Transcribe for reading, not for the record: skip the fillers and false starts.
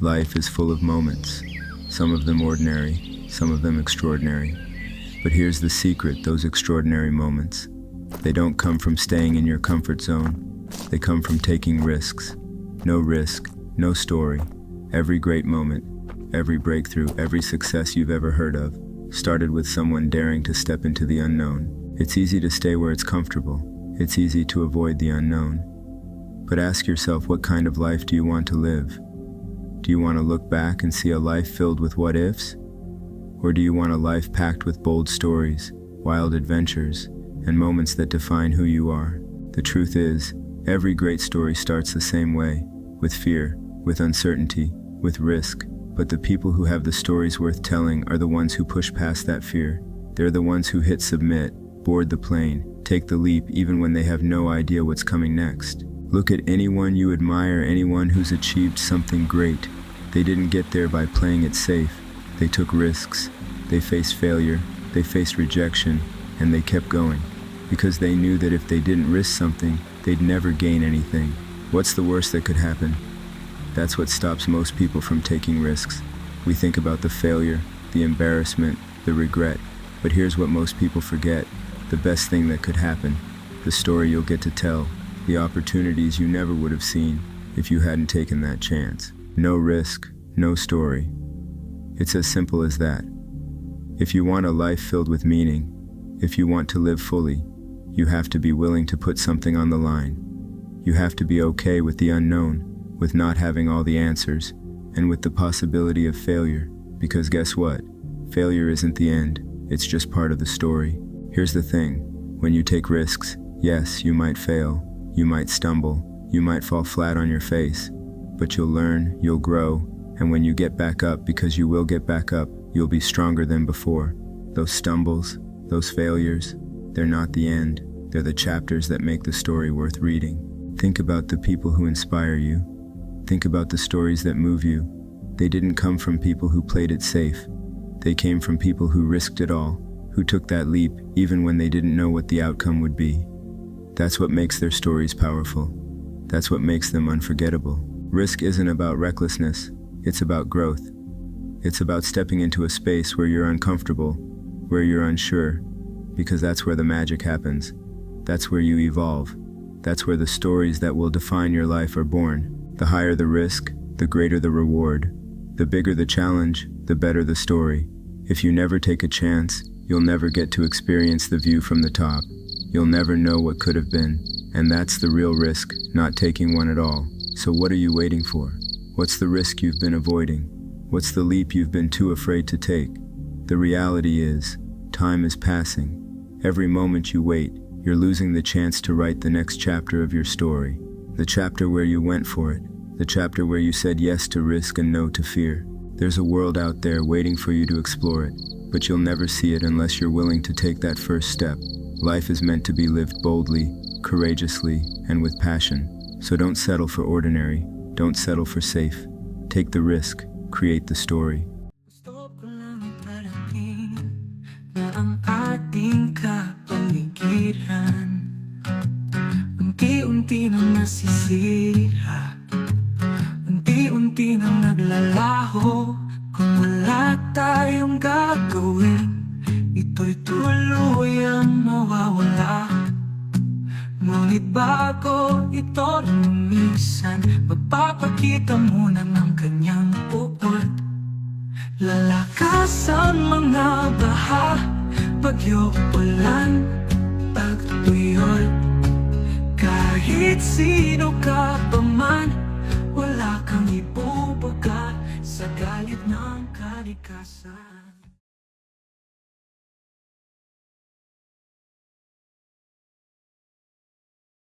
Life is full of moments, some of them ordinary, some of them extraordinary. But here's the secret, those extraordinary moments. They don't come from staying in your comfort zone. They come from taking risks. No risk, no story. Every great moment, every breakthrough, every success you've ever heard of started with someone daring to step into the unknown. It's easy to stay where it's comfortable. It's easy to avoid the unknown. But ask yourself, what kind of life do you want to live? Do you want to look back and see a life filled with what-ifs? Or do you want a life packed with bold stories, wild adventures, and moments that define who you are? The truth is, every great story starts the same way, with fear, with uncertainty, with risk. But the people who have the stories worth telling are the ones who push past that fear. They're the ones who hit submit, board the plane, take the leap even when they have no idea what's coming next. Look at anyone you admire, anyone who's achieved something great. They didn't get there by playing it safe. They took risks, they faced failure, they faced rejection, and they kept going. Because they knew that if they didn't risk something, they'd never gain anything. What's the worst that could happen? That's what stops most people from taking risks. We think about the failure, the embarrassment, the regret. But here's what most people forget. The best thing that could happen. The story you'll get to tell. The opportunities you never would have seen if you hadn't taken that chance. No risk, no story. It's as simple as that. If you want a life filled with meaning, if you want to live fully, you have to be willing to put something on the line. You have to be okay with the unknown, with not having all the answers, and with the possibility of failure. Because guess what? Failure isn't the end, it's just part of the story. Here's the thing, when you take risks, yes, you might fail, you might stumble, you might fall flat on your face, but you'll learn, you'll grow, and when you get back up, because you will get back up, you'll be stronger than before. Those stumbles, those failures, they're not the end, they're the chapters that make the story worth reading. Think about the people who inspire you. Think about the stories that move you. They didn't come from people who played it safe. They came from people who risked it all, who took that leap even when they didn't know what the outcome would be. That's what makes their stories powerful. That's what makes them unforgettable. Risk isn't about recklessness, it's about growth. It's about stepping into a space where you're uncomfortable, where you're unsure, because that's where the magic happens. That's where you evolve. That's where the stories that will define your life are born. The higher the risk, the greater the reward. The bigger the challenge, the better the story. If you never take a chance, you'll never get to experience the view from the top. You'll never know what could have been. And that's the real risk, not taking one at all. So what are you waiting for? What's the risk you've been avoiding? What's the leap you've been too afraid to take? The reality is, time is passing. Every moment you wait, you're losing the chance to write the next chapter of your story. The chapter where you went for it. The chapter where you said yes to risk and no to fear. There's a world out there waiting for you to explore it, but you'll never see it unless you're willing to take that first step. Life is meant to be lived boldly, courageously, and with passion. So don't settle for ordinary. Don't settle for safe. Take the risk. Create the story. Gusto ko lang iparating na ang ating kapaligiran unti-unti nang nasisira, unti-unti nang naglalaho. Kung wala tayong gagawin, ito'y tuluyang mawawala. Ngunit bago ito lumisan, magpapakita muna ng kanyang puot. Lalakas ang mga baha, bagyo, ulan, pagtuyot. Kahit sino ka pa man, wala kang ibubaga sa galit ng kalikasan.